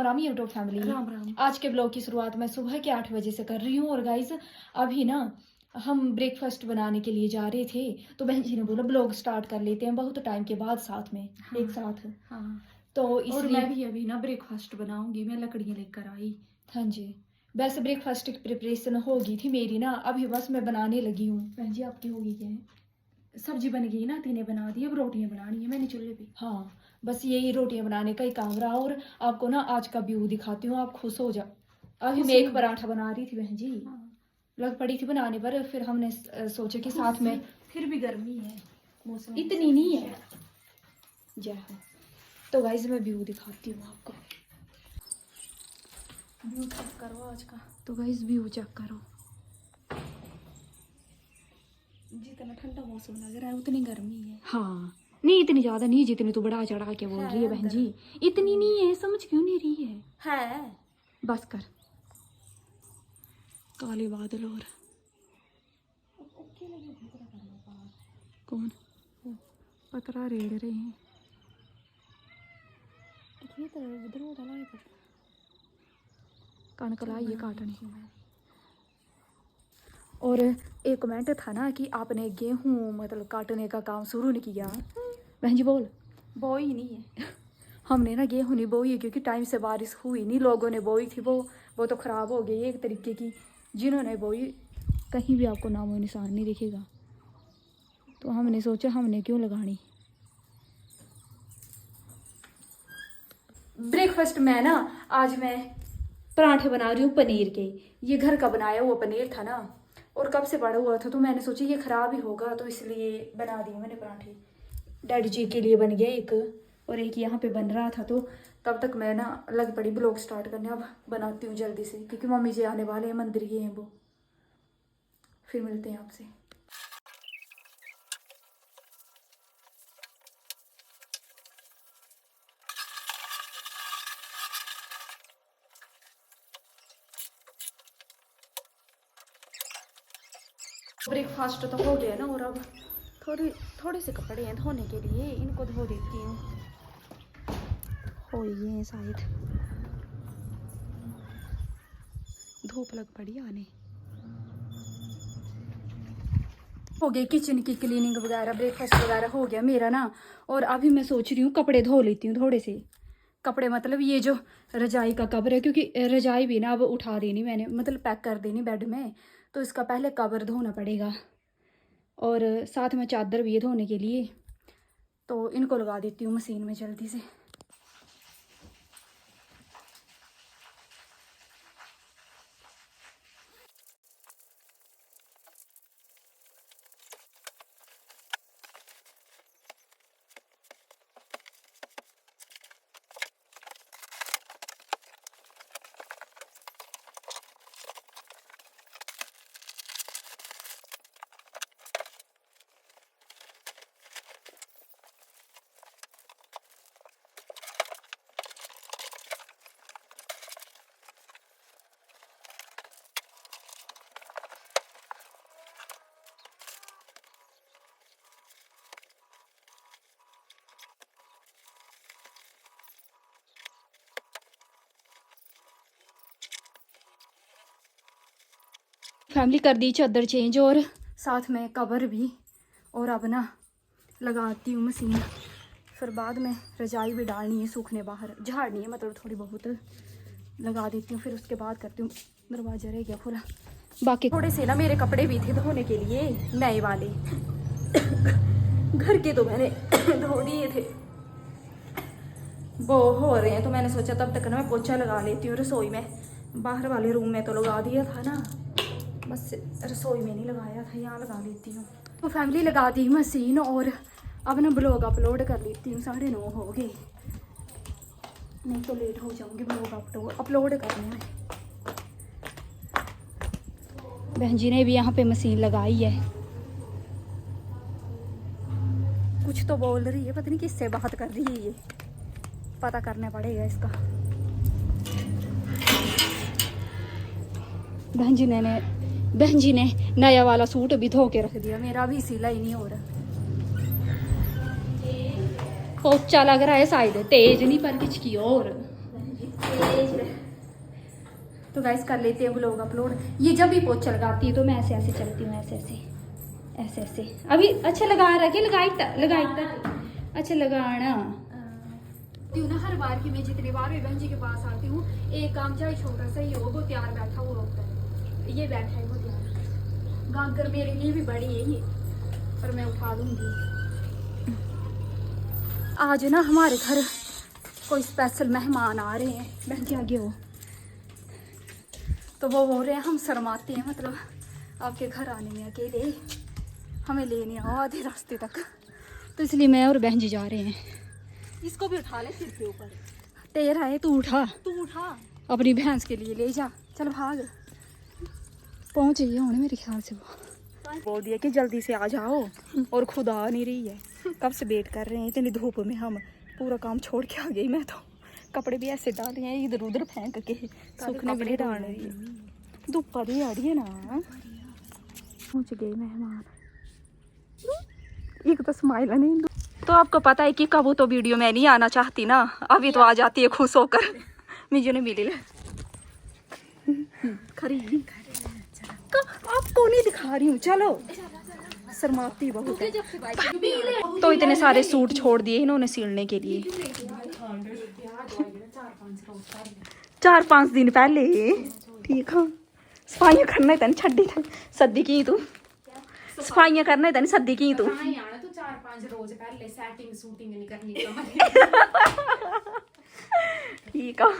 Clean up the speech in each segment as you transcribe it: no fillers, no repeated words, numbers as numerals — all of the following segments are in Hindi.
Ram YouTube family, Ram Ram. आज के ब्लॉग की शुरुआत मैं सुबह के 8 बजे से कर रही हूँ। और गाइज अभी ना हम ब्रेकफास्ट बनाने के लिए जा रहे थे, तो बहन जी ने बोला ब्लॉग स्टार्ट कर लेते हैं बहुत टाइम के बाद साथ में। हाँ, एक साथ। हाँ। तो और इसलिए मैं भी अभी ना ब्रेकफास्ट बनाऊंगी, मैं लकड़ियाँ लेकर आई। हाँ जी, वैसे ब्रेकफास्ट की प्रिपरेशन होगी थी मेरी ना, अभी बस मैं बनाने लगी हूँ। बहन जी आपकी होगी क्या है? सब्जी बन गई ना, तीने बना दी, अब रोटियां बनानी है मैंने चूल्हे पे। हाँ, बस यही रोटियां बनाने का ही काम रहा। और आपको ना आज का व्यू दिखाती हूँ, आप खुश हो जाओ। अभी मैं एक पराठा बना रही थी बहन जी, हाँ। लग पड़ी थी बनाने पर, फिर हमने सोचा कि साथ में। फिर भी गर्मी है, मौसम इतनी नहीं है। जय हो। तो गाइस मैं व्यू दिखाती हूँ आपको। व्यू चेक करो आज का। तो गाइस व्यू चेक करो, जितना ठंडा मौसम लग रहा है उतनी गर्मी है। हाँ नहीं इतनी ज्यादा नहीं जितनी तू बड़ा चढ़ा के बोल रही है बहन जी। इतनी नहीं है, समझ क्यों नहीं रही है? बस कर, काले बादल और कौन पतरा रेड़ रहे हैं। कनक लाई है काटने। और एक कमेंट था ना कि आपने गेहूं मतलब काटने का काम शुरू नहीं किया। बहन जी बोल। बोई नहीं है। हमने ना गेहूं नहीं बोई है क्योंकि टाइम से बारिश हुई नहीं। लोगों ने बोई थी, वो तो ख़राब हो गई एक तरीके की। जिन्होंने बोई कहीं भी आपको नामो निशान नहीं दिखेगा, तो हमने सोचा हमने क्यों लगानी। ब्रेकफास्ट में ना आज मैं पराठे बना रही हूँ पनीर के। ये घर का बनाया हुआ पनीर था ना, और कब से पड़ा हुआ था, तो मैंने सोचा ये ख़राब ही होगा, तो इसलिए बना दिए मैंने पराठे। डैडी जी के लिए बन गया एक, और एक यहाँ पे बन रहा था। तो तब तक मैं ना लग पड़ी ब्लॉग स्टार्ट करने। अब बनाती हूँ जल्दी से क्योंकि मम्मी जी आने वाले हैं, मंदिर गए हैं वो। फिर मिलते हैं आपसे। ब्रेकफास्ट तो हो गया ना, और अब थोड़े से कपड़े हैं धोने के लिए, इनको धो देती हूँ। हो ये हैं शायद, धूप लग पड़ी आने। हो गई किचन की क्लीनिंग वगैरह, ब्रेकफास्ट वगैरह हो गया मेरा ना। और अभी मैं सोच रही हूँ कपड़े धो लेती हूँ थोड़े से। कपड़े मतलब ये जो रजाई का कवर है, क्योंकि रजाई भी ना अब उठा देनी मैंने, मतलब पैक कर देनी बेड में, तो इसका पहले कवर धोना पड़ेगा। और साथ में चादर भी है धोने के लिए, तो इनको लगा देती हूँ मशीन में जल्दी से। फैमिली कर दी चादर चेंज और साथ में कवर भी, और अब ना लगाती हूँ मशीन। फिर बाद में रजाई भी डालनी है सूखने, बाहर झाड़नी है, मतलब थोड़ी बहुत लगा देती हूँ। फिर उसके बाद करती हूँ। दरवाजा रह गया खुला। बाकी थोड़े से ना मेरे कपड़े भी थे धोने के लिए, नए वाले घर के, तो मैंने धो दिए थे। वो हो रहे हैं, तो मैंने सोचा तब तक ना मैं पोछा लगा लेती हूँ रसोई में। बाहर वाले रूम में तो लगा दिया था ना, बस रसोई में नहीं लगाया था, यहाँ लगा लेती हूँ। तो फैमिली लगा दी मशीन, और अब ना ब्लॉग अपलोड कर लेती हूँ। 9:30 हो गए, नहीं तो लेट हो जाऊँगी ब्लॉग अपलोड करने में। बहन जी ने भी यहाँ पे मशीन लगाई है। कुछ तो बोल रही है, पता नहीं किससे बात कर रही है, ये पता करना पड़ेगा इसका। बहन जी ने नया वाला सूट भी धो के रख दिया, मेरा भी सिला ही नहीं हो रहा। पोचा लग रहा है शायद, तेज नहीं पर किचकी और तो गाइस कर लेते हैं व्लॉग अपलोड। ये जब भी पोछा लगाती है तो मैं ऐसे ऐसे चलती हूँ, ऐसे ऐसे ऐसे ऐसे। अभी अच्छा लगा रहा है, लगाई अच्छा लगाना क्यों ना। हर बार की मैं जितनी बार भी बहन जी के पास आती हूँ, एक काम चाहे छोटा सा ही हो, वो तैयार बैठा हुआ होता है। ये बैठा है वो तैयार, गांकर मेरे लिए भी बड़ी है ये, पर मैं उठा दूंगी। आज ना हमारे घर कोई स्पेशल मेहमान आ रहे हैं, बहन जी आगे हो। तो वो बोल रहे हैं हम शर्माते हैं, मतलब आपके घर आने में अकेले, हमें लेने आओ आधे रास्ते तक। तो इसलिए मैं और बहन जी जा रहे हैं। इसको भी उठा ले सिर के ऊपर। तेरा है, तू उठा अपनी भैंस के लिए ले जा, चल भाग। पहुंच गई होने मेरे ख्याल से वो। बोल दिया कि जल्दी से आ जाओ, और खुद आ नहीं रही है। कब से वेट कर रहे हैं इतनी धूप में, हम पूरा काम छोड़ के आ गई। मैं तो कपड़े भी ऐसे डाले हैं इधर उधर फेंक के, सूखने भी नहीं डाल रही है। धूप भी आ रही है ना। पहुंच गए मेहमान। एक तो स्माइल नहीं। तो आपको पता है कि कब तो वीडियो में नहीं आना चाहती ना, अभी तो आ जाती है खुश होकर। मुझे नहीं मिली खरी आपको नहीं दिखा रही हूँ, चलो शर्माती बहुत है। तो इतने सारे सूट छोड़ दिए इन्होंने सिलने के लिए, 4-5 दिन पहले। ठीक है, सफाइयां करना है छड्डी सदी की तू, सफाइयां करना है सदी की तू। 4-5 रोज पहले सेटिंग शूटिंग नहीं करनी। ठीक है,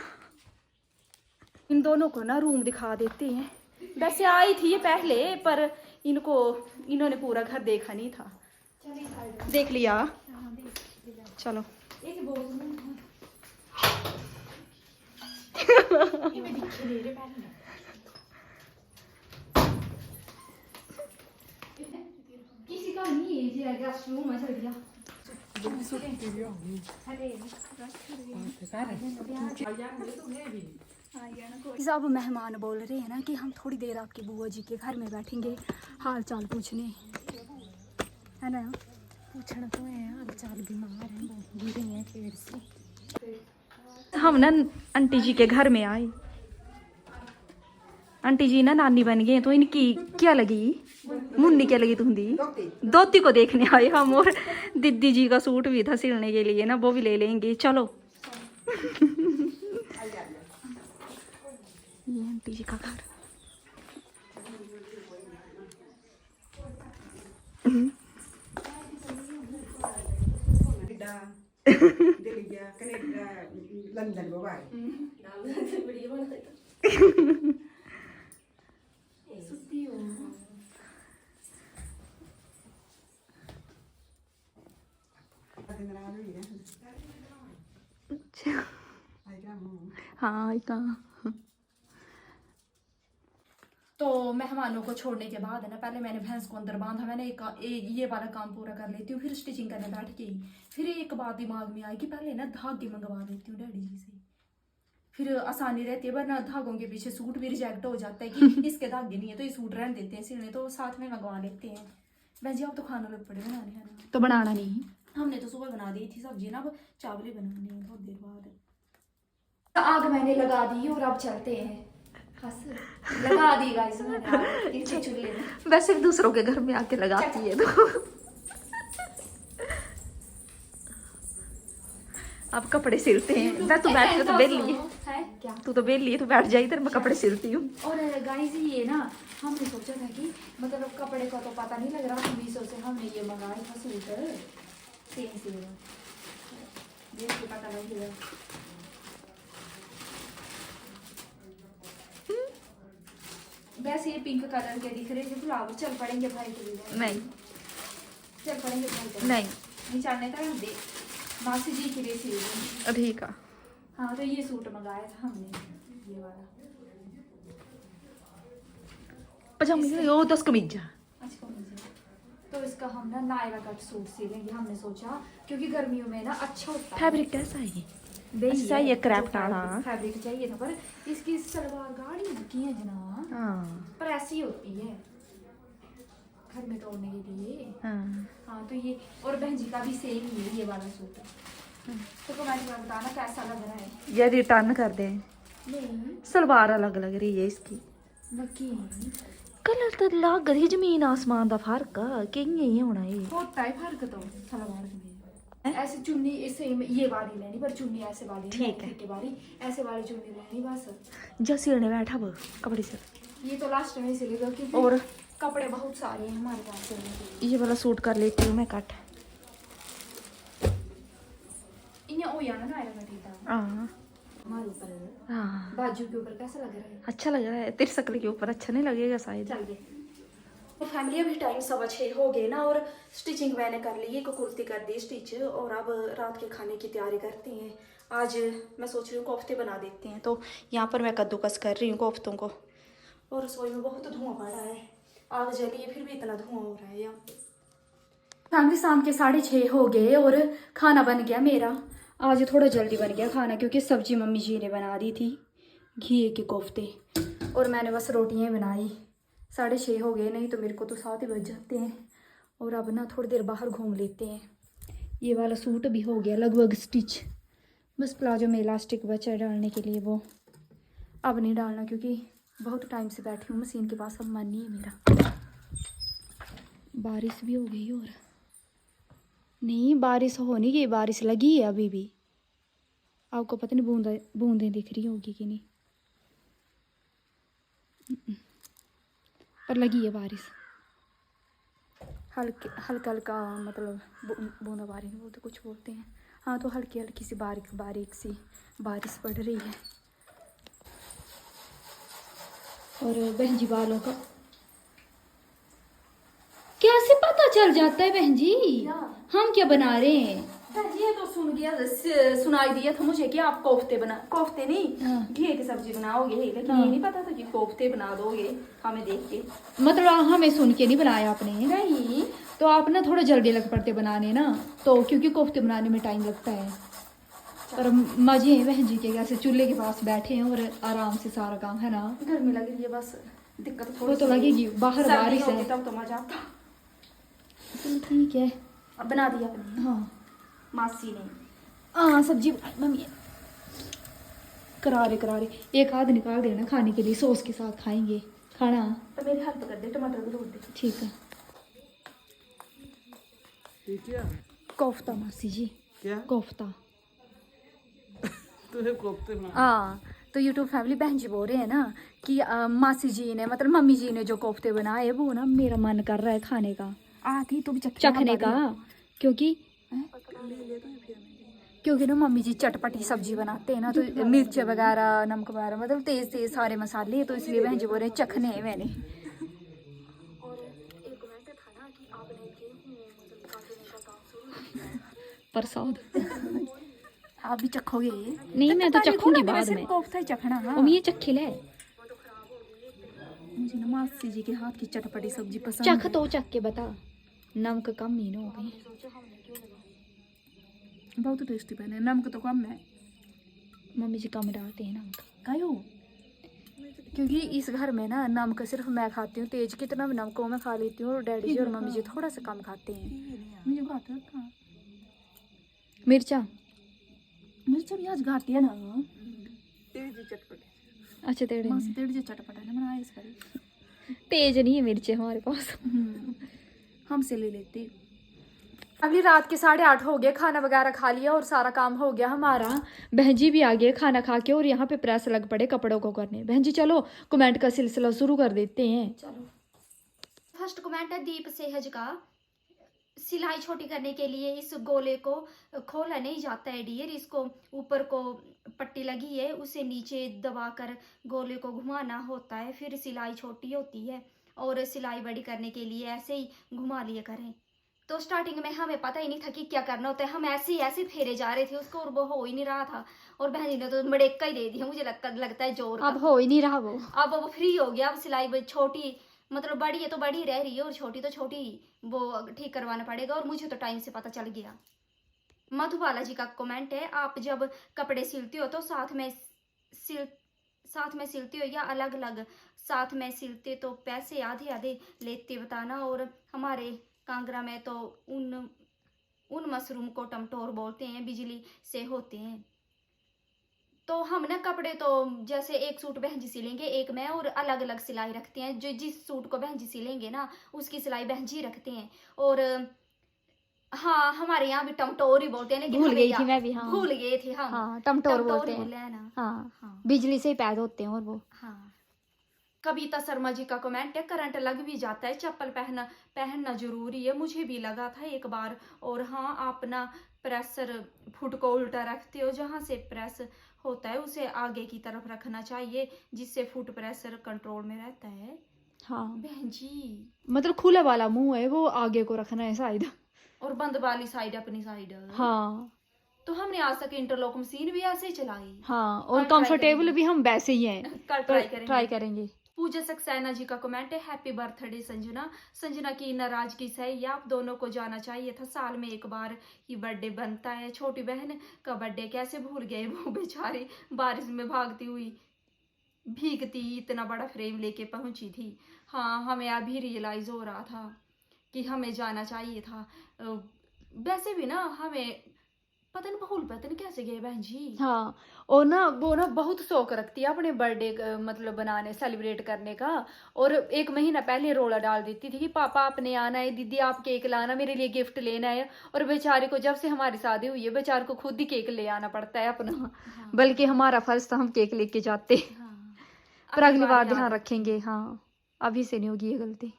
इन दोनों को ना रूम दिखा देते हैं। वैसे आई थी ये पहले, पर इन्होंने पूरा घर देखा नहीं था। देख लिया, चलो। किसी का नहीं है गेस्ट रूम है, चल गया। सब मेहमान बोल रहे हैं ना कि हम थोड़ी देर आपके बुआ जी के घर में बैठेंगे हाल चाल पूछने, है ना। पूछना तो है, हाल चाल बीमार है, गिरे हैं पेड़ से। हम ना आंटी जी के घर में आए। आंटी जी ना नानी बन गए, तो इनकी क्या लगी मुन्नी, क्या लगी तुम्हारी दोती को देखने आए हम। और दीदी जी का सूट भी था सिलने के लिए ना, वो भी ले लेंगे, चलो। ये आंटी जी का घर। लंदन हाँ कहाँ। तो मेहमानों को छोड़ने के बाद है ना, पहले मैंने भैंस को अंदर बांधा। मैंने ये वाला काम पूरा कर लेती हूँ, फिर स्टिचिंग करने बैठ गई। फिर एक बात दिमाग में आई कि पहले ना धागे मंगवा देती हूँ डैडी जी से, फिर आसानी रहती है। वरना धागों के पीछे सूट भी रिजेक्ट हो जाता है कि इसके धागे नहीं है तो ये सूट रहने देते हैं सिलने, तो साथ में मंगवा लेते हैं। बहन जी आप तो खाना लग पड़े बनाने, है ना। तो बनाना नहीं, हमने तो सुबह बना दी थी सब्जी ना, अब चावल बनानी है बहुत देर बाद। आग मैंने लगा दी और अब चलते हैं। लगा दी गाइस मैंने चूल्हे में। वैसे दूसरों के घर में आके लगाती है तो। अब कपड़े सिलते हैं। मैं तू बैठ के तो बेल लिए है क्या, तू तो बेल लिए, तू बैठ जाई इधर, मैं कपड़े सिलती हूँ। और गाइस ये ना हमने सोचा था कि मतलब कपड़े का तो पता नहीं लग रहा, हम मीशो से हमने ये मंगाया था सूट सेम देख के पता लगेगा। वैसे ये पिंक कलर के दिख रहे थे फ्लावर, चल पड़ेंगे भाई के लिए। नहीं चल पड़ेंगे भाई, नहीं चलने का हम दे मासी जी के लिए सिल। ठीक है। हाँ तो ये सूट मंगाया था हमने, ये वाला पजामा वो 10 कमीजा। अच्छा तो इसका हम ना नायरा कट सूट सिलेंगे हमने सोचा, क्योंकि गर्मियों में ना अच्छा होता है। फैब्रिक कैसा है ये? अच्छा ये क्रैफ्ट वाला फैब्रिक चाहिए था, पर इसकी सलवार गाढ़ी लगी है जना। हाँ पर ऐसी होती है घर में तोड़ने के लिए। हाँ तो ये, और बहन जी का भी सेम ही है ये वाला सूट। तो कमेंट में बताना कैसा लग रहा है। ये रिटर्न कर दें, नहीं सलवार अलग लग रही है इसकी। लगी कलर तो लग रही, जमीन आसमान का फर्क कियां ही होना ये। होता है फर्क तो सलवार में। ऐसे चुन्नी इसे ये वाली लेनी, पर चुन्नी ऐसे वाली नहीं, ठीक है। के वाली ऐसे वाली चुन्नी लेनी बस। जो सिलने बैठा वो कपड़े से। ये तो लास्ट में सिलेगा क्योंकि और कपड़े बहुत सारे हैं हमारे पास सिलने के लिए। ये वाला सूट कर लेती हूँ मैं कट। इन्हें ओ याना ना आएगा ठीक हाँ हमारे ऊपर हाँ, बाजू के ऊपर कैसा लग रहा है? अच्छा लग रहा है। तेरी शक्ल के ऊपर अच्छा नहीं लगेगा शायद। चल दे। तो फैमिली अभी टाइम 6:15 हो गए ना, और स्टिचिंग मैंने कर ली, एक कुर्ती कर दी स्टिच, और अब रात के खाने की तैयारी करते हैं। आज मैं सोच रही हूँ कोफ्ते बना देते हैं, तो यहाँ पर मैं कद्दूकस कर रही हूँ कोफ्तों को। और रसोई में बहुत धुआं पड़ा है, आग जली है फिर भी इतना धुआं हो रहा है यहाँ पे। फैमिली शाम के 6:30 हो गए और खाना बन गया मेरा। आज थोड़ा जल्दी बन गया खाना क्योंकि सब्जी मम्मी जी ने बना दी थी, घी के कोफ्ते, और मैंने बस रोटियाँ बनाई। 6:30 हो गए, नहीं तो मेरे को तो 7 ही बज जाते हैं। और अब ना थोड़ी देर बाहर घूम लेते हैं। ये वाला सूट भी हो गया लगभग स्टिच, बस प्लाजो में इलास्टिक बचा डालने के लिए, वो अब नहीं डालना क्योंकि बहुत टाइम से बैठी हूँ मशीन के पास, अब मन नहीं है मेरा। बारिश भी हो गई, और नहीं बारिश हो नहीं गई, बारिश लगी है अभी भी। आपको पता नहीं बूंदें दिख रही होगी कि नहीं, पर लगी है बारिश हल्का हल्का, मतलब बूंदा बारिश बोलते, कुछ बोलते हैं। हाँ, तो हल्की हल्की सी बारीक बारीक सी बारिश पड़ रही है। और बहन जी वालों का कैसे पता चल जाता है बहन जी हम क्या बना रहे हैं? ये तो सुनाई दिया था मुझे कि आप कोफ्ते नहीं घी की सब्जी बनाओगे, लेकिन ये नहीं पता था कि कोफ्ते बना दोगे हमें देख के। मतलब हमें सुन के नहीं बनाया आपने? नहीं, तो आप ना थोड़ा जल्दी लग पड़ते बनाने ना, तो क्योंकि कोफ्ते बनाने में टाइम लगता है। पर मजे हैं बहन जी के, कैसे चूल्हे के पास बैठे हैं और आराम से सारा काम है ना। गर्मी लग रही है बस, दिक्कत वो तो लगेगी, बाहर बारिश है तब तो मजा आता। ठीक है, अब बना दिया अपने। हाँ, मासी ने हाँ सब्जी बनाई मम्मी, करारे करारे एक आध निकाल देना खाने के लिए, सॉस के साथ खाएंगे खाना। तो मेरी हेल्प कर दे, टमाटर भी तोड़ दे। ठीक है। कोफ्ता मासी जी, क्या कोफ्ता? हाँ, तो यूट्यूब फैमिली बहन जी बोल रहे हैं ना कि मासी जी ने, मतलब मम्मी जी ने जो कोफ्ते बनाए वो ना मेरा मन कर रहा है खाने का, आती तो भी चखने का, क्योंकि ना मम्मी जी चटपटी सब्जी बनाते हैं ना, तो मिर्च वगैरह नमक वगैरह मतलब तेज तेज सारे मसाले, तो इसलिए बहन जी बोल रहे हैं चखने हैं मैंने। प्रसाद आप भी चखोगे? नहीं, मैं तो चखूंगी बाद में। कोफ्ता ही चखना। हाँ, ये चखे ले, मुझे ना मासी जी के हाथ की चटपटी सब्जी पसंद है। चख तो चख के बता, नमक कम ही ना हो गई? बहुत टेस्टी बने, नमक तो कम है। मम्मी जी कम डालते हैं नमक, क्यों? क्योंकि इस घर में ना नमक सिर्फ मैं खाती हूँ तेज, कितना भी नमक मैं खा लेती हूँ, और डैडी जी और मम्मी जी थोड़ा सा कम खाते हैं। मिर्चा भी आज घाटी है ना, अच्छा तेज चटपटा है बनाया इस बार। तेज नहीं है मिर्चे हमारे पास, हमसे ले लेते। अगली रात के 8:30 हो गए, खाना वगैरह खा लिया और सारा काम हो गया हमारा। बहन जी भी आ गए खाना खा के, और यहाँ पे प्रेस लग पड़े कपड़ों को करने। बहन जी चलो कमेंट का सिलसिला शुरू कर देते हैं। चलो, फर्स्ट कमेंट है दीप सेहज का, सिलाई छोटी करने के लिए इस गोले को खोला नहीं जाता है डियर, इसको ऊपर को पट्टी लगी है उसे नीचे दबाकर गोले को घुमाना होता है, फिर सिलाई छोटी होती है, और सिलाई बड़ी करने के लिए ऐसे ही घुमा लिया करें। तो स्टार्टिंग में हमें पता ही नहीं था कि क्या करना होता है, हम ऐसे फेरे जा रहे थे उसको, और वो हो ही नहीं रहा था, और बहन जी ने तो मड़ेका ही दे दिया, मुझे लगता है जोर। अब हो ही नहीं रहा वो, अब वो फ्री हो गया, अब सिलाई छोटी, मतलब बड़ी है तो बड़ी रह रही है, और छोटी तो छोटी, वो ठीक करवाना पड़ेगा, और मुझे तो टाइम से पता चल गया। मधुबाला जी का कमेंट है, आप जब कपड़े सिलती हो तो साथ में सिलती हो या अलग अलग? साथ में सिलते तो पैसे आधे आधे लेते बताना, और हमारे कांगड़ा में तो उन मशरूम को टमटोर बोलते हैं, बिजली से होते हैं। तो हम ना कपड़े तो जैसे एक सूट बहन जी सिलेंगे, एक मैं, और अलग अलग सिलाई रखते हैं। जो जिस सूट को बहन जी सिलेंगे ना उसकी सिलाई बहन जी रखते हैं। और हाँ, हमारे यहाँ भी टमटोर ही बोलते हैं, लेकिन भूल हमें गई थी मैं भी, हाँ। भूल गए थे हम। हाँ, टमटोर बोलते टमटोर हैं। बोले हैं ना। हाँ, हाँ बिजली से ही पैदा होते हैं और वो। हाँ। कविता शर्मा जी का कमेंट है, करंट लग भी जाता है, चप्पल पहनना जरूरी है, मुझे भी लगा था एक बार। और हाँ, आप ना प्रेशर फुट को उल्टा रखते हो, जहाँ से प्रेस होता है उसे आगे की तरफ रखना चाहिए, जिससे फुट प्रेशर कंट्रोल में रहता है। हाँ, बहन जी, मतलब खुला वाला मुंह है वो, आगे को रखना है शायद। और बंद वाली साइड अपनी साइड। हाँ तो हमने आज तक इंटरलॉक मशीन भी ऐसे ही चलाई। हाँ, और कल try कंफर्टेबल करेंगे। भी हम वैसे ही हैं। कल ट्राई करेंगे। पूजा सक्सेना जी का कमेंट है, हैप्पी बर्थडे संजना। संजना की नाराजगी सही, आप दोनों को जाना चाहिए था, साल में एक बार ही बर्थडे बनता है। छोटी बहन का बर्थडे कैसे भूल गए, वो बेचारी बारिश में भागती हुई भीगती इतना बड़ा फ्रेम लेके पहुंची थी। हाँ, हमें अभी रियलाइज हो रहा था कि हमें जाना चाहिए था। वैसे भी ना हमें पता नहीं कैसे गए बहन जी। हाँ, और ना वो ना बहुत शौक रखती है अपने बर्थडे मतलब बनाने, सेलिब्रेट करने का। और 1 महीना पहले रोला डाल देती थी कि पापा आपने आना है, दीदी आप केक लाना, मेरे लिए गिफ्ट लेना है। और बेचारे को जब से हमारी शादी हुई है, बेचारे को खुद ही केक ले आना पड़ता है अपना। हाँ, बल्कि हमारा फर्ज था हम केक लेके जाते। हाँ। पर अगली बार याद ध्यान रखेंगे। हाँ, अभी से नहीं होगी ये गलती।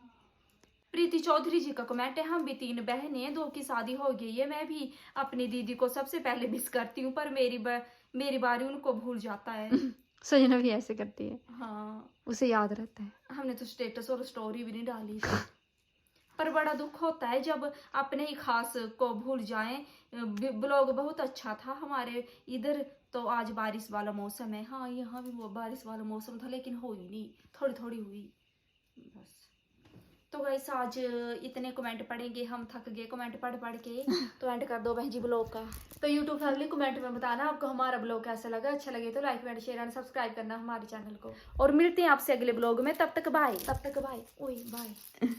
प्रीति चौधरी जी का कमेंट है, हम भी 3 बहनें हैं, 2 की शादी हो गई है। मैं भी अपनी दीदी को सबसे पहले मिस करती हूँ, पर मेरी बारी उनको भूल जाता है। सजना भी ऐसे करती है, हाँ, उसे याद रहता है। हमने तो स्टेटस और स्टोरी भी नहीं डाली। पर बड़ा दुख होता है जब अपने ही खास को भूल जाएं। ब्लॉग बहुत अच्छा था हमारे इधर, तो आज बारिश वाला मौसम है। हाँ, यहाँ भी वो बारिश वाला मौसम था, लेकिन हुई नहीं, थोड़ी थोड़ी हुई बस। तो गाइस आज इतने कमेंट पढ़ेंगे, हम थक गए कमेंट पढ़ के। तो एंड कर दो बहन जी ब्लॉग का। तो यूट्यूब फैमिली कमेंट में बताना आपको हमारा ब्लॉग कैसा लगा। अच्छा लगे तो लाइक, शेयर एंड सब्सक्राइब करना हमारे चैनल को। और मिलते हैं आपसे अगले ब्लॉग में, तब तक बाय। तब तक बाय। ओए बाय।